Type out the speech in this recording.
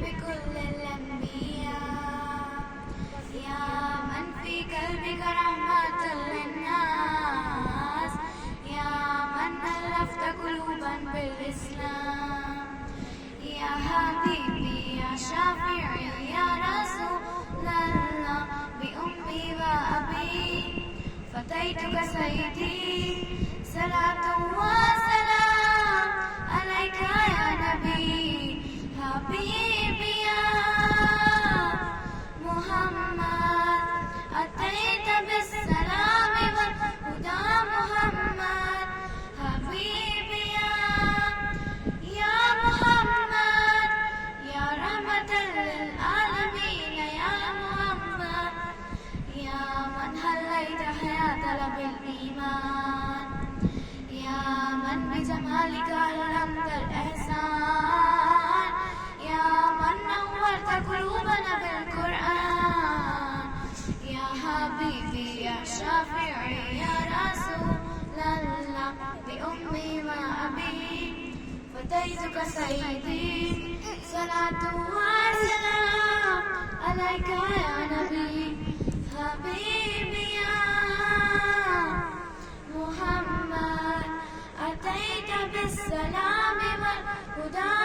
بكل الأنبياء، يا من في قلبك رحمة للناس، يا من ألفت قلوبا بالإسلام. يا حبيبي يا شافعي يا رسول الله، بأمي وأبي فديتك سيدي، صلاة وسلام عليك يا نبي حبيبي يا محمد، أتيت بالسلام والهدى محمد حبيبي يا محمد، يا رحمة للعالمين يا محمد، يا من حليت حياتنا بالإيمان، يا من بجمالك علمت الإحسان، يا من نورت قلوبنا بالقرآن. يا حبيبي يا شافعي يا رسول الله، بأمي وأبي فديتك سيدي، صلاة وسلام عليك يا نبي حبيبي يا محمد، أتيت بالسلام والهدى